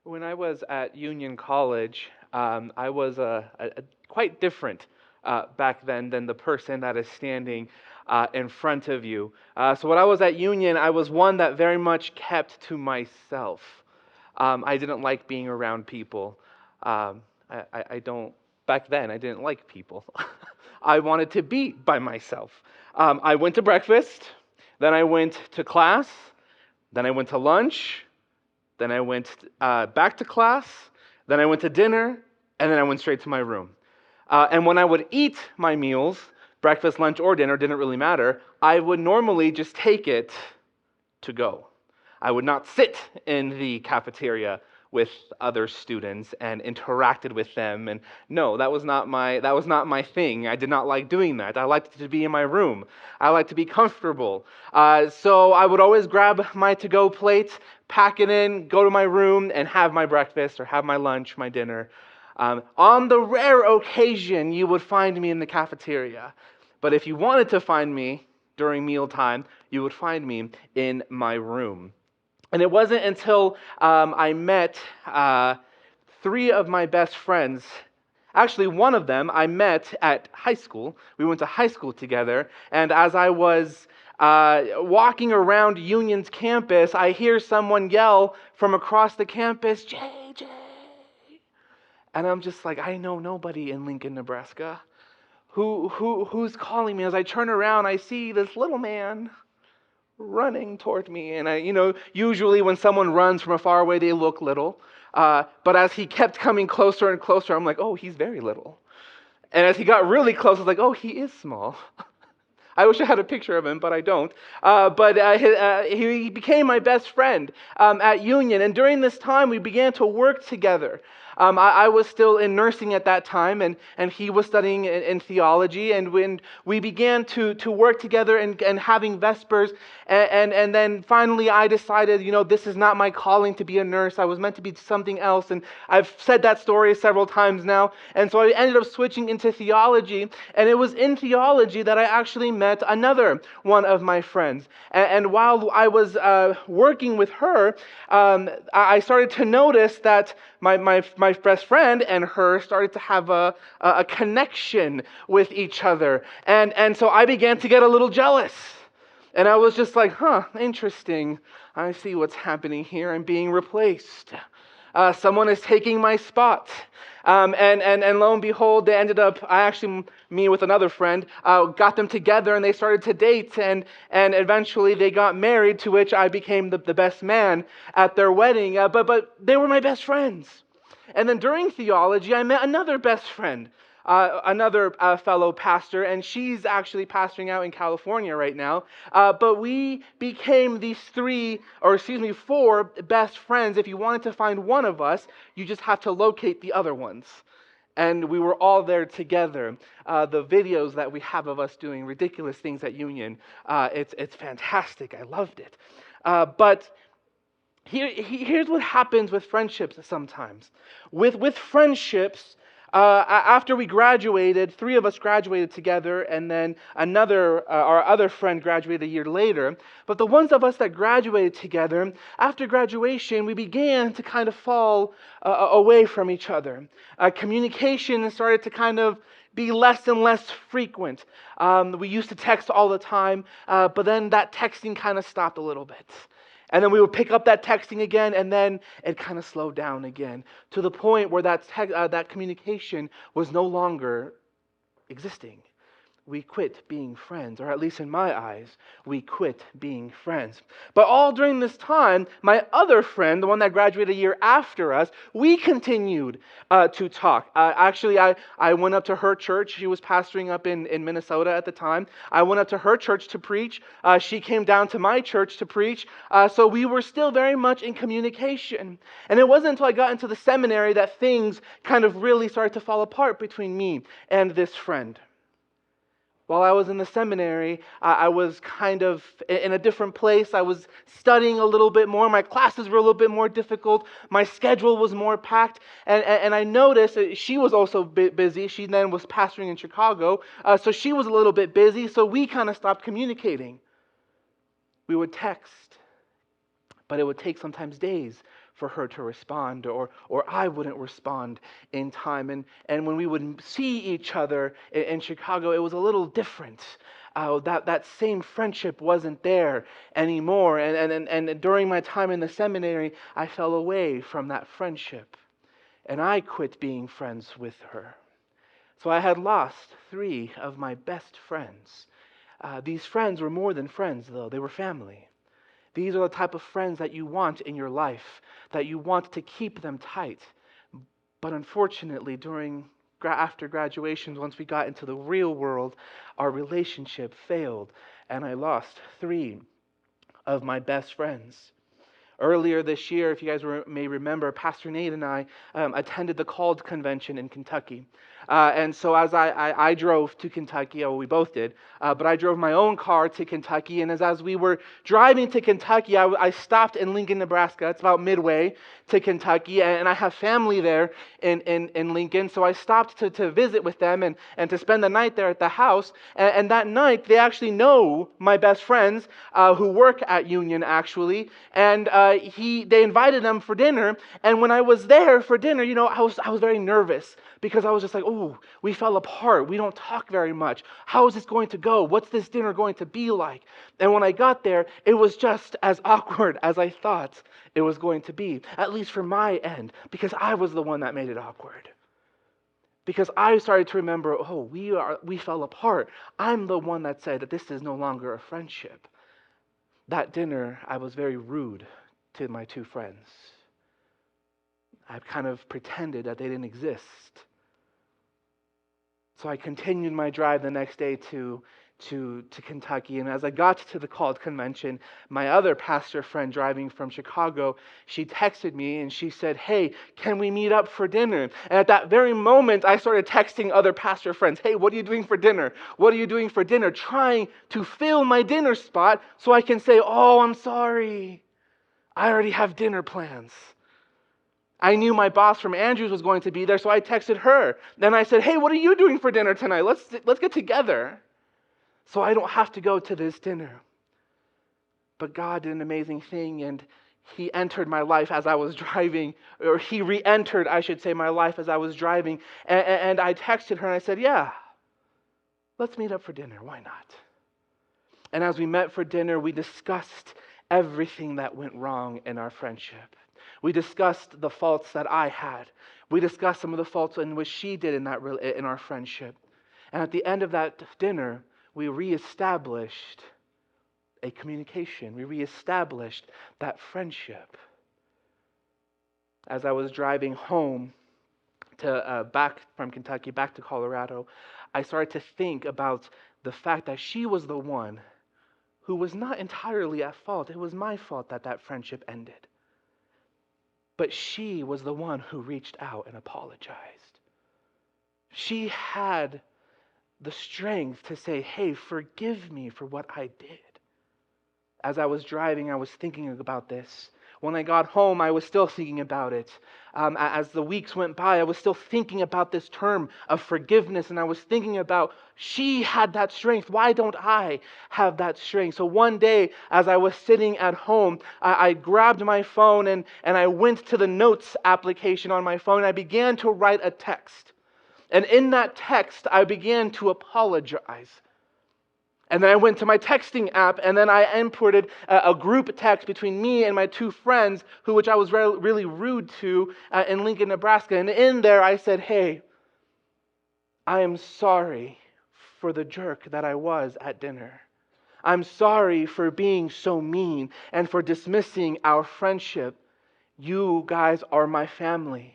When I was at Union College, I was quite different back then than the person that is standing in front of you. So when I was at Union, I was one that very much kept to myself. I didn't like being around people. I don't, back then, I didn't like people. I wanted to be by myself. I went to breakfast, then I went to class, then I went to lunch, then I went back to class, then I went to dinner, and then I went straight to my room. And when I would eat my meals, breakfast, lunch, or dinner, didn't really matter, I would normally just take it to go. I would not sit in the cafeteria with other students and interacted with them. And no, that was not my thing. I did not like doing that. I liked to be in my room. I liked to be comfortable. So I would always grab my to-go plate, pack it in, go to my room, and have my breakfast or have my lunch, my dinner. On the rare occasion, you would find me in the cafeteria. But if you wanted to find me during mealtime, you would find me in my room. And it wasn't until I met three of my best friends. Actually, one of them I met at high school. We went to high school together. And as I was walking around Union's campus, I hear someone yell from across the campus, JJ. And I'm just like, I know nobody in Lincoln, Nebraska. Who's calling me? As I turn around, I see this little man running toward me. And usually when someone runs from afar away, they look little. But as he kept coming closer and closer, I'm like, oh, he's very little. And as he got really close, I was like, oh, he is small. I wish I had a picture of him, but I don't. He became my best friend at Union. And during this time, we began to work together. I was still in nursing at that time, and he was studying in theology. And when we began to work together and having Vespers, and then finally I decided, this is not my calling to be a nurse. I was meant to be something else. And I've said that story several times now. And so I ended up switching into theology. And it was in theology that I actually met another one of my friends. And while I was working with her, I started to notice that my best friend and her started to have a connection with each other. And so I began to get a little jealous. And I was just like, interesting. I see what's happening here. I'm being replaced. Someone is taking my spot. And lo and behold, they ended up, me with another friend, got them together and they started to date. And eventually they got married, to which I became the best man at their wedding. But they were my best friends. And then during theology, I met another best friend, another fellow pastor, and she's actually pastoring out in California right now. But we became these four best friends. If you wanted to find one of us, you just have to locate the other ones. And we were all there together. The videos that we have of us doing ridiculous things at Union, it's fantastic. I loved it. But here's what happens with friendships sometimes. With friendships, after we graduated, three of us graduated together, and then our other friend graduated a year later. But the ones of us that graduated together, after graduation, we began to kind of fall away from each other. Communication started to kind of be less and less frequent. We used to text all the time, but then that texting kind of stopped a little bit. And then we would pick up that texting again, and then it kind of slowed down again, to the point where that communication was no longer existing. We quit being friends, or at least in my eyes, we quit being friends. But all during this time, my other friend, the one that graduated a year after us, we continued to talk. I went up to her church. She was pastoring up in Minnesota at the time. I went up to her church to preach. She came down to my church to preach. So we were still very much in communication. And it wasn't until I got into the seminary that things kind of really started to fall apart between me and this friend. While I was in the seminary, I was kind of in a different place. I was studying a little bit more. My classes were a little bit more difficult. My schedule was more packed. And I noticed that she was also busy. She then was pastoring in Chicago. So she was a little bit busy. So we kind of stopped communicating. We would text, But it would take sometimes days for her to respond, or I wouldn't respond in time. And when we would see each other in Chicago, it was a little different. That same friendship wasn't there anymore. And during my time in the seminary, I fell away from that friendship. And I quit being friends with her. So I had lost 3 of my best friends. These friends were more than friends, though. They were family. These are the type of friends that you want in your life, that you want to keep them tight. But unfortunately, after graduations, once we got into the real world, our relationship failed, and I lost 3 of my best friends. Earlier this year, if you guys may remember, Pastor Nate and I attended the Called Convention in Kentucky. And so as I drove to Kentucky, we both did, but I drove my own car to Kentucky. And as we were driving to Kentucky, I stopped in Lincoln, Nebraska. It's about midway to Kentucky. And I have family there in Lincoln. So I stopped to visit with them and to spend the night there at the house. And that night, they actually know my best friends who work at Union, actually. And they invited them for dinner. And when I was there for dinner, I was very nervous because I was just like, oh, we fell apart. We don't talk very much. How is this going to go? What's this dinner going to be like? And when I got there, it was just as awkward as I thought it was going to be, at least from my end, because I was the one that made it awkward. Because I started to remember, we fell apart. I'm the one that said that this is no longer a friendship. That dinner, I was very rude to my 2 friends. I kind of pretended that they didn't exist. So I continued my drive the next day to Kentucky. And as I got to the Called Convention, my other pastor friend driving from Chicago, she texted me and she said, hey, can we meet up for dinner? And at that very moment, I started texting other pastor friends, hey, what are you doing for dinner? What are you doing for dinner? Trying to fill my dinner spot so I can say, oh, I'm sorry. I already have dinner plans. I knew my boss from Andrews was going to be there, so I texted her. Then I said, hey, what are you doing for dinner tonight? Let's get together so I don't have to go to this dinner. But God did an amazing thing, and He entered my life as I was driving, or He re-entered, I should say, my life as I was driving. And I texted her and I said, yeah, let's meet up for dinner. Why not? And as we met for dinner, we discussed everything that went wrong in our friendship. We discussed the faults that I had. We discussed some of the faults in which she did in our friendship. And at the end of that dinner, we reestablished a communication. We reestablished that friendship. As I was driving home back from Kentucky, back to Colorado, I started to think about the fact that she was the one who was not entirely at fault. It was my fault that friendship ended. But she was the one who reached out and apologized. She had the strength to say, hey, forgive me for what I did. As I was driving, I was thinking about this. When I got home, I was still thinking about it. As the weeks went by, I was still thinking about this term of forgiveness, and I was thinking about, she had that strength. Why don't I have that strength? So one day, as I was sitting at home, I grabbed my phone and I went to the notes application on my phone. I began to write a text. And in that text, I began to apologize. And then I went to my texting app, and then I inputted a group text between me and my 2 friends, which I was really rude to in Lincoln, Nebraska. And in there I said, hey, I am sorry for the jerk that I was at dinner. I'm sorry for being so mean and for dismissing our friendship. You guys are my family.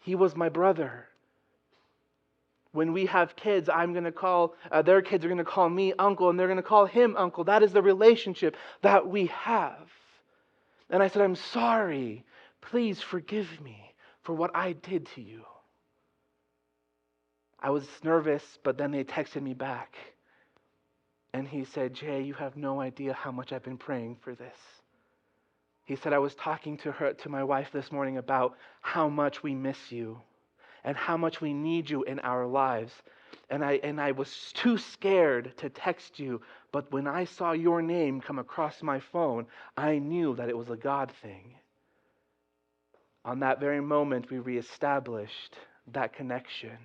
He was my brother. When we have kids, I'm going to call, their kids are going to call me uncle, and they're going to call him uncle. That is the relationship that we have. And I said, I'm sorry. Please forgive me for what I did to you. I was nervous, but then they texted me back. And he said, Jay, you have no idea how much I've been praying for this. He said, I was talking to my wife this morning about how much we miss you and how much we need you in our lives. and I was too scared to text you, but when I saw your name come across my phone, I knew that it was a God thing. On that very moment, we reestablished that connection.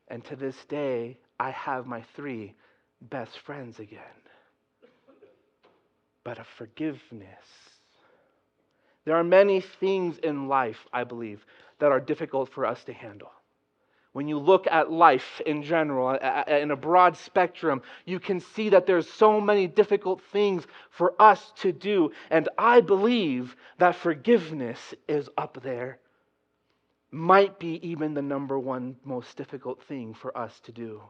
And to this day, I have my 3 best friends again. But of forgiveness. There are many things in life, I believe, that are difficult for us to handle. When you look at life in general, in a broad spectrum, you can see that there's so many difficult things for us to do. And I believe that forgiveness is up there. Might be even the number one most difficult thing for us to do.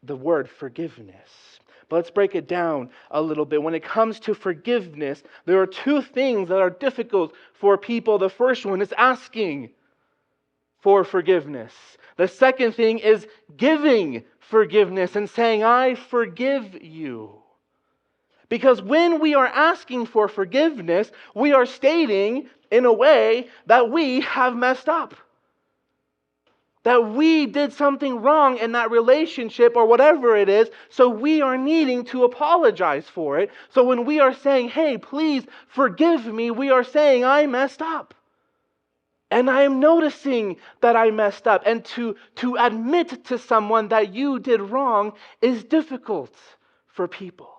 The word forgiveness. But let's break it down a little bit. When it comes to forgiveness, there are 2 things that are difficult for people. The first one is asking for forgiveness. The second thing is giving forgiveness and saying, I forgive you. Because when we are asking for forgiveness, we are stating in a way that we have messed up. That we did something wrong in that relationship or whatever it is, so we are needing to apologize for it. So when we are saying, hey, please forgive me, we are saying, I messed up. And I am noticing that I messed up. And to admit to someone that you did wrong is difficult for people.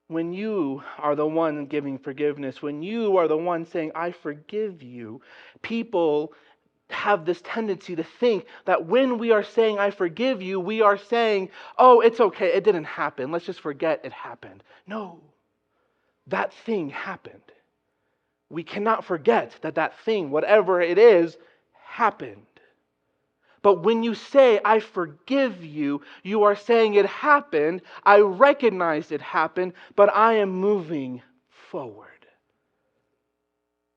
When you are the one giving forgiveness, when you are the one saying, I forgive you, people have this tendency to think that when we are saying, I forgive you, we are saying, oh, it's okay, it didn't happen. Let's just forget it happened. No, that thing happened. We cannot forget that thing, whatever it is, happened. But when you say, I forgive you, you are saying it happened, I recognize it happened, but I am moving forward.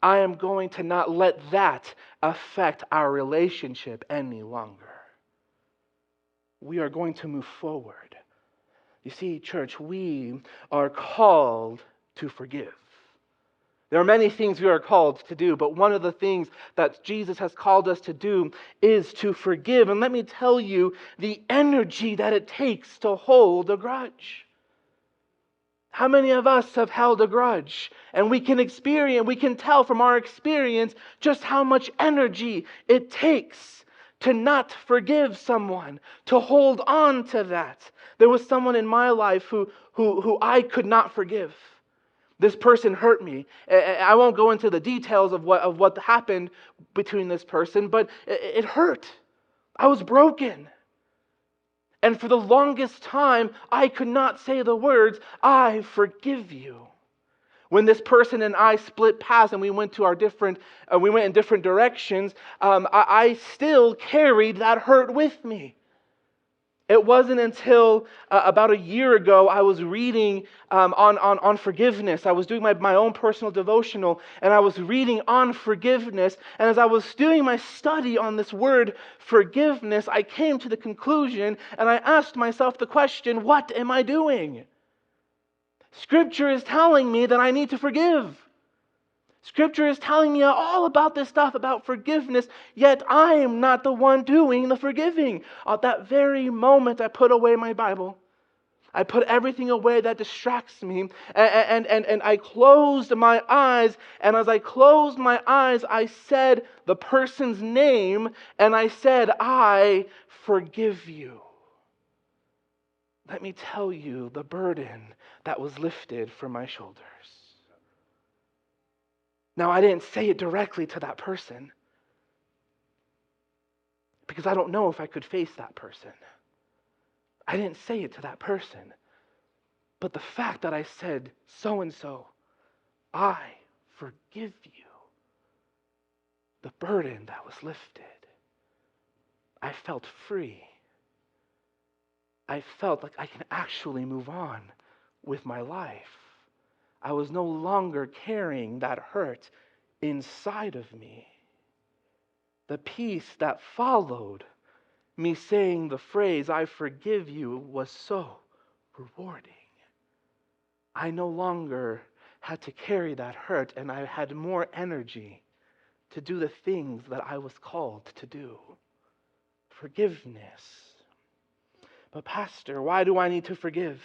I am going to not let that affect our relationship any longer. We are going to move forward. You see, church, we are called to forgive. There are many things we are called to do, but one of the things that Jesus has called us to do is to forgive. And let me tell you the energy that it takes to hold a grudge. How many of us have held a grudge? And we can tell from our experience just how much energy it takes to not forgive someone, to hold on to that. There was someone in my life who I could not forgive. This person hurt me. I won't go into the details of what happened between this person, but it hurt. I was broken. And for the longest time, I could not say the words, I forgive you. When this person and I split paths and we went in different directions, I still carried that hurt with me. It wasn't until about a year ago I was reading on forgiveness. I was doing my own personal devotional, and I was reading on forgiveness. And as I was doing my study on this word forgiveness, I came to the conclusion, and I asked myself the question, what am I doing? Scripture is telling me that I need to forgive. Scripture is telling me all about this stuff about forgiveness, yet I am not the one doing the forgiving. At that very moment, I put away my Bible. I put everything away that distracts me, and I closed my eyes, and as I closed my eyes, I said the person's name, and I said, I forgive you. Let me tell you the burden that was lifted from my shoulders. Now, I didn't say it directly to that person because I don't know if I could face that person. I didn't say it to that person. But the fact that I said, so-and-so, I forgive you, the burden that was lifted, I felt free. I felt like I can actually move on with my life. I was no longer carrying that hurt inside of me. The peace that followed me saying the phrase, I forgive you, was so rewarding. I no longer had to carry that hurt, and I had more energy to do the things that I was called to do. Forgiveness. But Pastor, why do I need to forgive?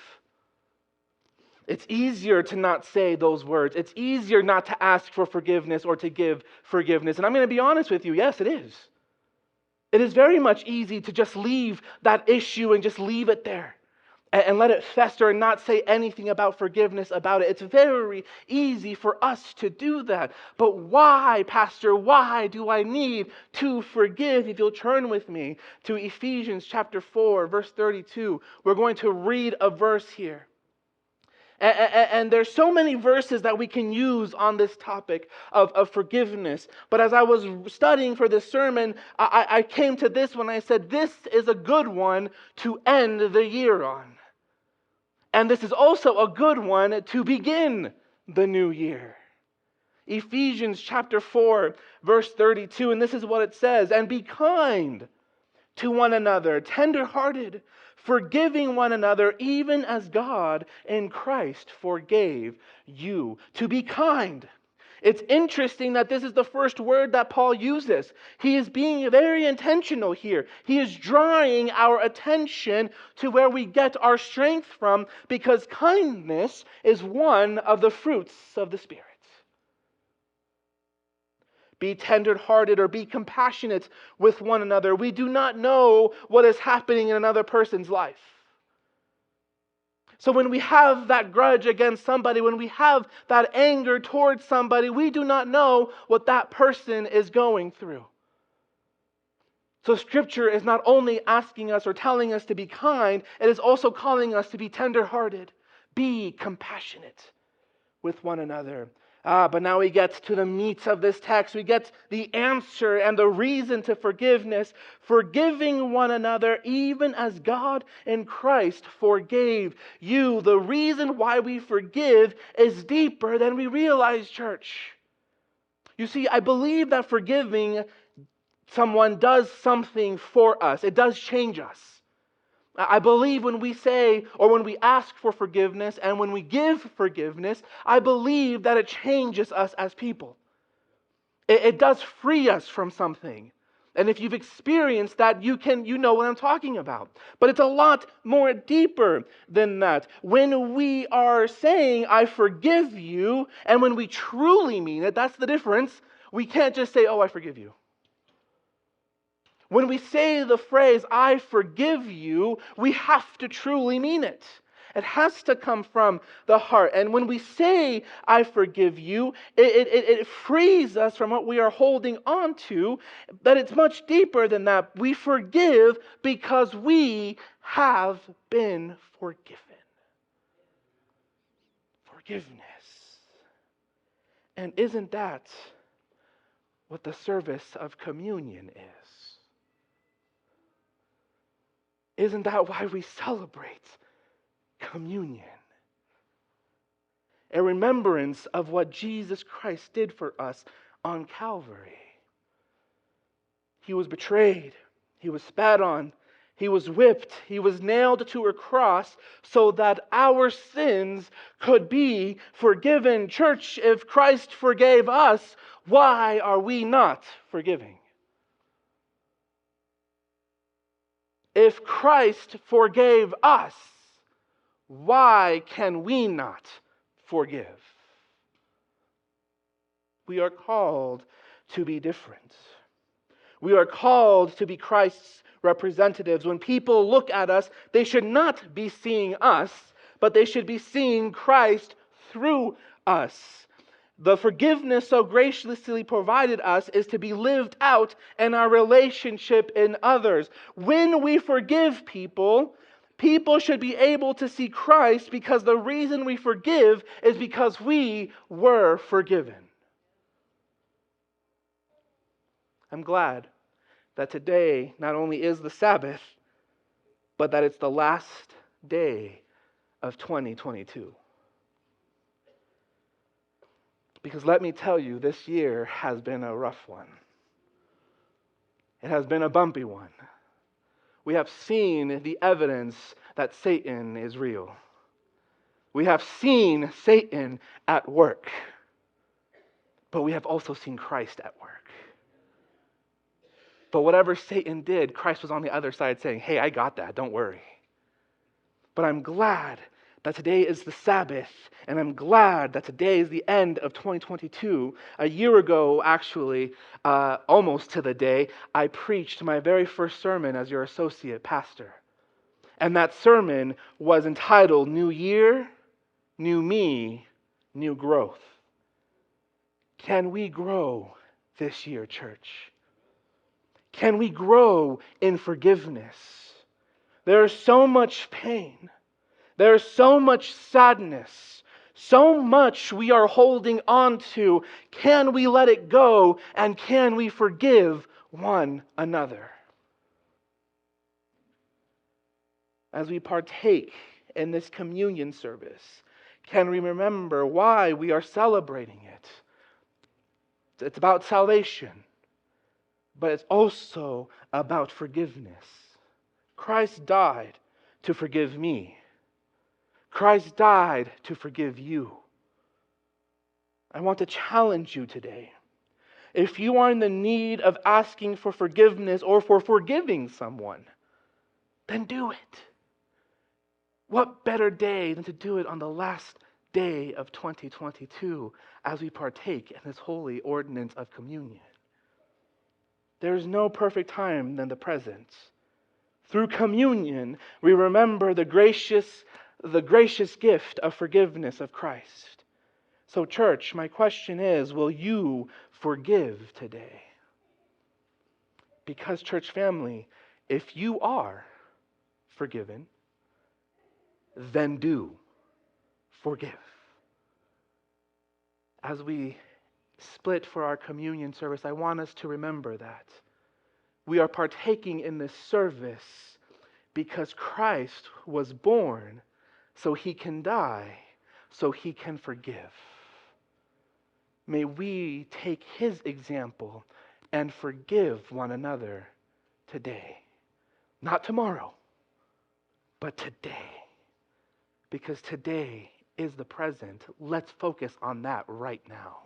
It's easier to not say those words. It's easier not to ask for forgiveness or to give forgiveness. And I'm going to be honest with you, yes, it is. It is very much easy to just leave that issue and just leave it there and let it fester and not say anything about forgiveness about it. It's very easy for us to do that. But why, Pastor, why do I need to forgive? If you'll turn with me to Ephesians chapter 4, verse 32, we're going to read a verse here. And there's so many verses that we can use on this topic of forgiveness. But as I was studying for this sermon, I came to this one. I said, this is a good one to end the year on. And this is also a good one to begin the new year. Ephesians chapter 4, verse 32. And this is what it says. And be kind to one another, tender-hearted, forgiving one another, even as God in Christ forgave you. To be kind. It's interesting that this is the first word that Paul uses. He is being very intentional here. He is drawing our attention to where we get our strength from, because kindness is one of the fruits of the Spirit. Be tender-hearted or be compassionate with one another. We do not know what is happening in another person's life. So when we have that grudge against somebody, when we have that anger towards somebody, we do not know what that person is going through. So Scripture is not only asking us or telling us to be kind, it is also calling us to be tender-hearted, be compassionate with one another. But now we get to the meat of this text. We get the answer and the reason to forgiveness. Forgiving one another even as God in Christ forgave you. The reason why we forgive is deeper than we realize, church. You see, I believe that forgiving someone does something for us. It does change us. I believe when we say or when we ask for forgiveness and when we give forgiveness, I believe that it changes us as people. It does free us from something. And if you've experienced that, you know what I'm talking about. But it's a lot more deeper than that. When we are saying, I forgive you, and when we truly mean it, that's the difference. We can't just say, oh, I forgive you. When we say the phrase, I forgive you, we have to truly mean it. It has to come from the heart. And when we say, I forgive you, it frees us from what we are holding on to. But it's much deeper than that. We forgive because we have been forgiven. Forgiveness. And isn't that what the service of communion is? Isn't that why we celebrate communion? A remembrance of what Jesus Christ did for us on Calvary. He was betrayed. He was spat on. He was whipped. He was nailed to a cross so that our sins could be forgiven. Church, if Christ forgave us, why are we not forgiving? If Christ forgave us, why can we not forgive? We are called to be different. We are called to be Christ's representatives. When people look at us, they should not be seeing us, but they should be seeing Christ through us. The forgiveness so graciously provided us is to be lived out in our relationship in others. When we forgive people, people should be able to see Christ, because the reason we forgive is because we were forgiven. I'm glad that today not only is the Sabbath, but that it's the last day of 2022. Because let me tell you, this year has been a rough one. It has been a bumpy one. We have seen the evidence that Satan is real. We have seen Satan at work. But we have also seen Christ at work. But whatever Satan did, Christ was on the other side saying, hey, I got that, don't worry. But I'm glad that today is the Sabbath, and I'm glad that today is the end of 2022. A year ago, actually, almost to the day, I preached my very first sermon as your associate pastor. And that sermon was entitled, New Year, New Me, New Growth. Can we grow this year, church? Can we grow in forgiveness? There is so much pain. There is so much sadness. So much we are holding on to. Can we let it go? And can we forgive one another? As we partake in this communion service, can we remember why we are celebrating it? It's about salvation, but it's also about forgiveness. Christ died to forgive me. Christ died to forgive you. I want to challenge you today. If you are in the need of asking for forgiveness or for forgiving someone, then do it. What better day than to do it on the last day of 2022 as we partake in this holy ordinance of communion? There is no perfect time than the present. Through communion, we remember the gracious gift of forgiveness of Christ. So, church, my question is, will you forgive today? Because, church family, if you are forgiven, then do forgive. As we split for our communion service, I want us to remember that we are partaking in this service because Christ was born so he can die, so he can forgive. May we take his example and forgive one another today. Not tomorrow, but today. Because today is the present. Let's focus on that right now.